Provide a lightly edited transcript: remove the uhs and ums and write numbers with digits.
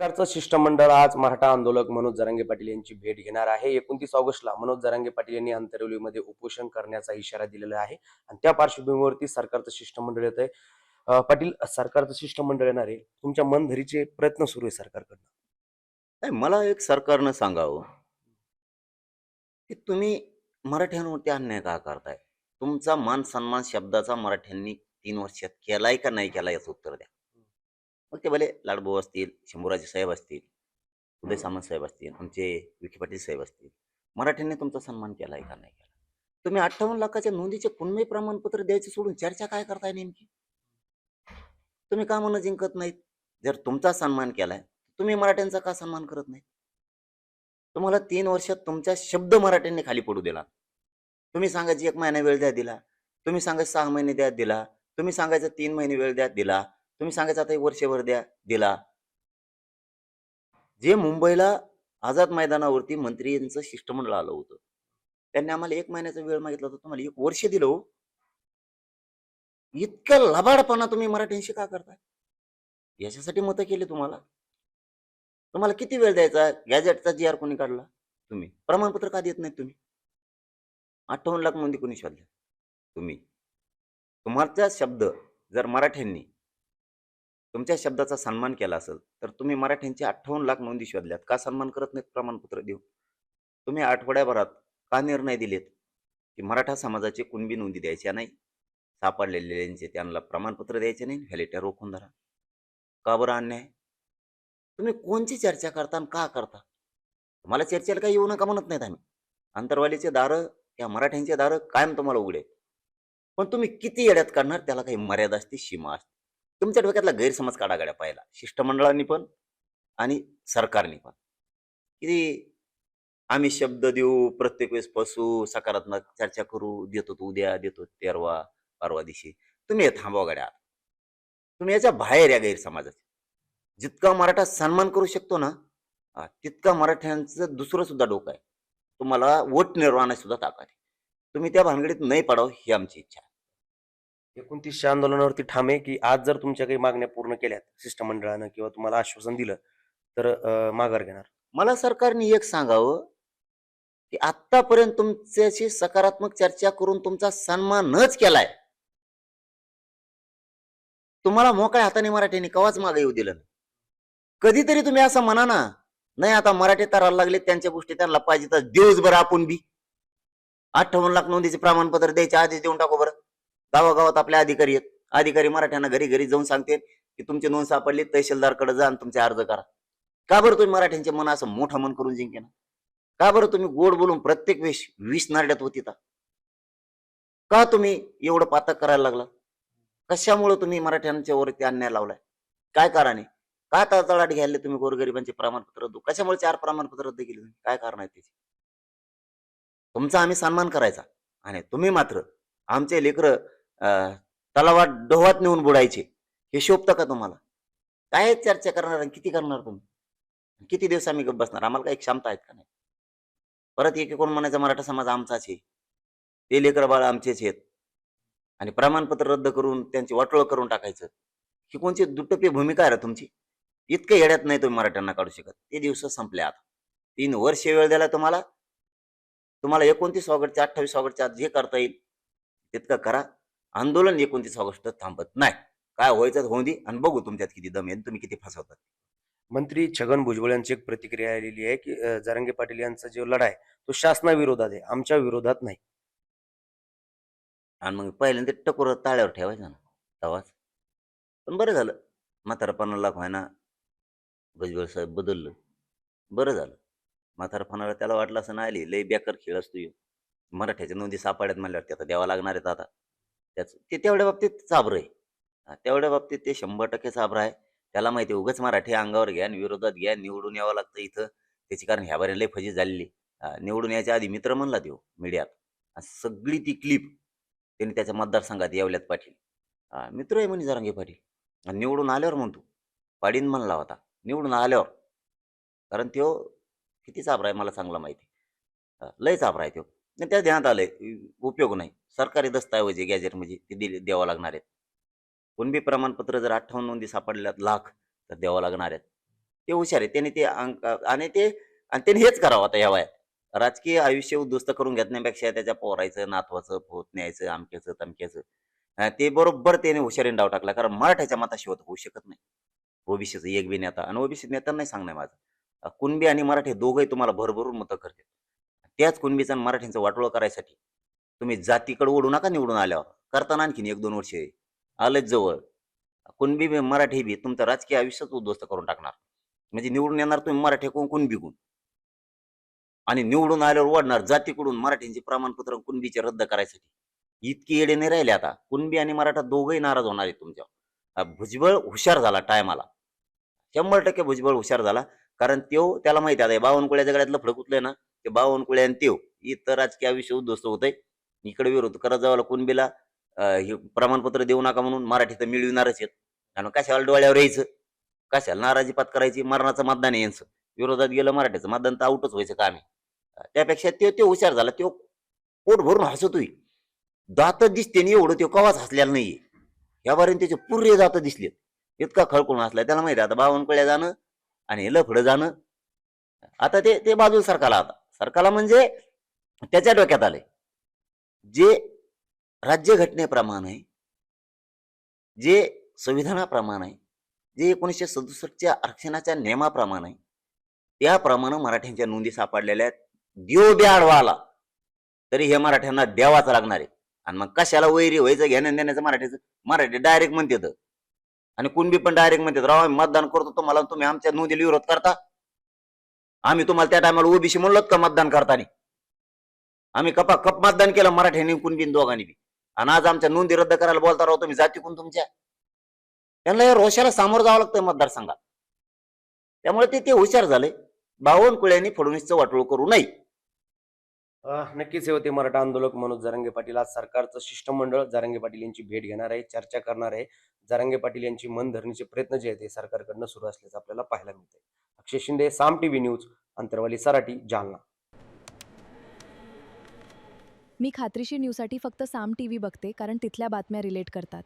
सरकारचं शिष्टमंडळ आज मराठा आंदोलक मनोज जरांगे पाटील यांची भेट घेणार आहे. 29 ऑगस्टला मनोज जरांगे पाटील यांनी अंतरवलीमध्ये उपोषण करण्याचा इशारा दिलेला आहे आणि त्या पार्श्वभूमीवरती सरकारचं शिष्टमंडळ येत आहे. पाटील, सरकारचं शिष्टमंडळ येणार आहे. तुमच्या मनधरीचे प्रयत्न सुरू आहे सरकारकडनं. नाही, मला एक सरकारनं सांगावं, की तुम्ही मराठ्यांवरती अन्याय का करताय? तुमचा मान-सन्मान शब्दाचा मराठ्यांनी 3 वर्षात केलाय का नाही केला याचं उत्तर द्या. मग ते भले लाडभाऊ असतील, शंभूराजे साहेब असतील, उदय सामंत साहेब असतील, आमचे विखे पाटील साहेब असतील. मराठ्यांनी तुमचा सन्मान केलाय का नाही केला? तुम्ही 58 लाखाच्या नोंदीचे पुनमे प्रमाणपत्र द्यायचे सोडून चर्चा काय करताय नेमकी? तुम्ही का मनं जिंकत नाहीत? जर तुमचा सन्मान केलाय, तुम्ही मराठ्यांचा का सन्मान करत नाही? तुम्हाला 3 वर्षात तुमचा शब्द मराठ्यांनी खाली पडू दिला. तुम्ही सांगायचे 1 महिना वेळ द्या दिला. तुम्ही सांगायचं 6 महिने द्या दिला. तुम्ही सांगायचं 3 महिने वेळ द्या दिला. तुम्ही सांगायचं आता 1 वर्षभर द्या दिला. जे मुंबईला आझाद मैदानावरती मंत्र्यांचं शिष्टमंडळ आलं होतं. त्यांनी आम्हाला 1 महिन्याचा वेळ मागितला होता. तुम्हाला 1 वर्ष दिलं हो. इतकं लबाडपणा तुम्ही मराठ्यांशी का करताय? याच्यासाठी मतं केली तुम्हाला? तुम्हाला किती वेळ द्यायचा? गॅझेटचा जी-आर कोणी काढला? तुम्ही. प्रमाणपत्र का देत नाहीत तुम्ही? 58 लाख नोंदी कोणी शोधल्या? तुम्ही. तुमचा शब्द जर मराठ्यांनी तुमच्या शब्दाचा सन्मान केला असेल, तर तुम्ही मराठ्यांच्या 58 लाख नोंदी शोधल्यात. का सन्मान करत नाहीत प्रमाणपत्र देऊन? तुम्ही आठवड्याभरात का निर्णय दिलेत, की मराठा समाजाचे कुणबी नोंदी द्यायच्या नाही, सापडलेल्यांचे त्यांना प्रमाणपत्र द्यायचे नाही, व्हॅलिड्या रोखून धरा. का बरं अन्याय? तुम्ही कोणची चर्चा करता आणि का करता? तुम्हाला चर्चेला काही येऊ नका म्हणत नाहीत आम्ही. आंतरवालीचे दारं, या मराठ्यांचे दारं कायम तुम्हाला उघडे आहेत. पण तुम्ही किती येड्यात काढणार त्याला काही मर्यादा असते, सीमा असते. तुमच्या डोक्यातला गैरसमज काढा गड्या पहिला. शिष्टमंडळांनी पण आणि सरकारने पण. की आम्ही शब्द देऊ, प्रत्येक वेळेस फसू, सकारात्मक चर्चा करू, देतो तो उद्या, देतो तेरवा, परवा दिवशी. तुम्ही हे थांबवा गड्या. तुम्ही याच्या बाहेर या गैरसमाजाच्या. जितका मराठा सन्मान करू शकतो ना, तितका मराठ्यांचं दुसरं सुद्धा डोकं आहे. तुम्हाला वोट निर्माणात सुद्धा ताकद आहे. तुम्ही त्या भानगडीत नाही पडावं ही आमची इच्छा आहे. 29च्या आंदोलनावरती ठाम आहे, की आज जर तुमच्या काही मागण्या पूर्ण केल्यात शिष्टमंडळानं किंवा तुम्हाला आश्वासन दिलं, तर माघार घेणार. मला सरकारने एक सांगावं, की आत्तापर्यंत तुमच्याशी सकारात्मक चर्चा करून तुमचा सन्मानच केलाय. तुम्हाला मोकळ्या हाताने मराठ्यांनी कवाच मागे येऊ दिलं नाही. कधीतरी तुम्ही असं म्हणा ना, नाही आता मराठी तराला लागले त्यांच्या गोष्टी त्यांना पाहिजे तर देऊच बरं आपण बी. 58 लाख नोंदीचे प्रमाणपत्र द्यायचे आधीच देऊन टाकू बरं. गावागावात आपले अधिकारी आहेत. अधिकारी मराठ्यांना घरी घरी जाऊन सांगते की तुमची नोंद सापडली, तहसीलदारकडे जा आणि तुमचे अर्ज करा. का बरं तुम्ही मराठ्यांचे मन असं मोठं मन करून जिंकेना? का बरं तुम्ही गोड बोलून प्रत्येक वेळेस विष नारड्यात होती? का तुम्ही एवढं पातक करायला लागला? कशामुळे तुम्ही मराठ्यांच्या वरती अन्याय लावलाय? काय कारण आहे? का तळतळाट घ्यायला तुम्ही गोरगरिबांचे प्रमाणपत्र रद्द? कशामुळे 4 प्रमाणपत्र रद्द केली तुम्ही? काय कारण आहे त्याचे? तुमचा आम्ही सन्मान करायचा आणि तुम्ही मात्र आमचे लेकरं तलावात डोहात नेऊन बुडायचे. हे शोभतं का तुम्हाला? काय चर्चा करणार आणि किती करणार तुम्ही? किती दिवस आम्ही गप्प बसणार? आम्हाला काही क्षमता आहेत का नाही? परत एकीकडून म्हणायचं मराठा समाज आमचाच आहे. ते लेकरं बाळ आमचेच आहेत आणि प्रमाणपत्र रद्द करून त्यांची वाटोळं करून टाकायचं. ही कोणची दुटप्पी भूमिका आहे रे तुमची? इतकं येड्यात नाही तुम्ही मराठ्यांना काढू शकत. ते दिवस संपले आता. 3 वर्ष वेळ दिला तुम्हाला. तुम्हाला 29 ऑगस्टच्या 28 ऑगस्टच्या आत जे करता येईल तितकं करा. आंदोलन 29 ऑगस्ट थांबत नाही. काय व्हायचं होऊ दे आणि बघू तुमच्यात किती दम आहे आणि तुम्ही किती फसवतात. मंत्री छगन भुजबळ यांची एक प्रतिक्रिया आलेली आहे, की जरांगे पाटील यांचा जो लढा आहे, तो शासनाविरोधात आहे, आमच्या विरोधात नाही. आणि मग पहिल्यांदा टकोर ताळ्यावर ठेवायचं ना तेव्हाच. पण बरं झालं. म्हातारपणाला व्हायना भुजबळ साहेब बदललं. बरं झालं. म्हातारपणाला त्याला वाटलं असं नाही आली लय बेकार खेळ असतो ह्यो. मराठ्याच्या नोंदी सापड्यात म्हणल्यावर ते आता द्यावं लागणार आहेत आता. त्याचं ते तेवढ्या बाबतीत चाभरं आहे. तेवढ्या बाबतीत ते 100% चाभरं आहे. त्याला माहिती आहे उगाच मराठी अंगावर घ्या आणि विरोधात घ्या, निवडून यावं लागतं इथं. त्याची कारण ह्याबारी लय फजिती झालेली. निवडून यायच्या आधी मित्र म्हणला तो मीडियात. सगळी ती क्लिप त्यांनी त्याच्या मतदारसंघात येवल्यात पाटील. मित्र आहे म्हणे जरांगे पाटील. आणि निवडून आल्यावर म्हणतो, पाडीन म्हणला होता. निवडून आल्यावर. कारण त्यो किती चाभरा आहे मला चांगला माहिती लय चाभरा आहे त्यो. आणि त्या ध्यानात आलंय उपयोग नाही. सरकारी दस्तऐवज आहे गॅजेट म्हणजे ते दिले द्यावं लागणार आहेत. कुणबी प्रमाणपत्र जर 58 नोंदी सापडल्यात लाख तर द्यावं लागणार आहेत. ते हुशार आहे. त्याने ते आणि त्याने हेच करावं आता या वयात. राजकीय आयुष्य उद्ध्वस्त करून घेण्यापेक्षा त्याच्या पोराचं, नातवाचं, न्यायचं, अमक्याचं, तमक्याचं. ते बरोबर त्याने हुशारीने डाव टाकला. कारण मराठ्याच्या मताशिवाय होऊ शकत नाही. ओबीसीचा एक बी नेता आणि ओबीसी नेत्यांना नाही सांगणं आहे माझं. कुणबी आणि मराठी दोघंही तुम्हाला भरभरून मतं करतील. त्याच कुणबीचं आणि मराठ्यांचं वाटोळं करायसाठी तुम्ही जातीकडे ओढू नका निवडून आल्यावर. करताना आणखीन 1-2 वर्ष आलेच जवळ. कुणबी बी मराठी बी तुमचं राजकीय आयुष्यच उद्ध्वस्त करून टाकणार. म्हणजे निवडून येणार तुम्ही मराठीकडून कुणबीकडून आणि निवडून आल्यावर ओढणार जातीकडून मराठींचे प्रमाणपत्र कुणबीचे रद्द करायसाठी. इतकी येडे नाही राहिले आता. कुणबी आणि मराठा दोघंही नाराज होणार आहे तुमच्यावर. भुजबळ हुशार झाला टायमाला. 100% भुजबळ हुशार झाला. कारण त्याला माहिती आहे आता बावनकुळ्याच्या गळ्यातलं फडक उचलंय ना, ते बावनकुळे आणि इथं राजकीय आयुष्य उद्ध्वस्त होतंय. इकडे विरोध करत जावाला कुणबीला हे प्रमाणपत्र देऊ नका म्हणून मराठी तर मिळविणारच आहेत. आणि कशाला डोळ्यावर यायचं? कशाला नाराजी करायची? मरणाचं मतदान आहे यांचं. विरोधात गेलं मराठीचं मतदान तर आउटच व्हायचं काम आहे. त्यापेक्षा तो हुशार झाला. पोट भरून हसतोय. दात दिसते नाही एवढं कवाच हसलेला नाहीये. या बारीने त्याचे पुरे दात दिसलेत. इतका खळखळून हसलाय. त्याला माहिती आहे आता बावनकुळ्या जाणं आणि लफडं जाणं. आता ते बाजूला सरकारला आता. सरकारला म्हणजे त्याच्या डोक्यात आलंय. जे राज्यघटनेप्रमाणे, जे संविधानाप्रमाणे, जे 1967च्या आरक्षणाच्या नियमाप्रमाणे, त्याप्रमाणे मराठ्यांच्या नोंदी सापडलेल्या आहेत. देव बी आडवा आला तरी हे मराठ्यांना द्यावाच लागणार आहे. आणि मग कशाला वैरी व्हायचं घेणं देण्याचं मराठीचं? मराठी डायरेक्ट म्हणतात आणि कुणबी पण डायरेक्ट म्हणतात, राव आम्ही मतदान करतो तुम्हाला, तुम्ही आमच्या नोंदीला विरोध करता. आम्ही तुम्हाला त्या टायमाला ओबीसी म्हणलोत का मतदान करताना? आम्ही कप मतदान केलं मराठ्यांनी कुणबी दोघांनी बी. आणि आज आमच्या नोंदी रद्द करायला बोलता राव तुम्ही जाती कोण तुमच्या? त्यांना या रोषाला सामोरं जावं लागतं मतदारसंघात. त्यामुळे ते हुशार झाले. बावनकुळ्यांनी फडणवीसचं वाटोळ करू नये. नक्कीच हे होते मराठा आंदोलक मनोज जरांगे पाटील. आज सरकारचं शिष्टमंडळ जरांगे पाटील यांची भेट घेणार आहे, चर्चा करणार आहे. जरांगे पाटील यांची मनधरणीचे प्रयत्न जे आहेत ते सरकारकडनं सुरू असल्याचं आपल्याला पाहायला मिळतंय. अक्षय शिंदे, साम टीव्ही न्यूज, अंतरवाली सराटी, जालना. मी खात्रीशीर न्यूजसाठी फक्त साम टीव्ही बघते कारण तिथल्या बातम्या रिलेट करतात.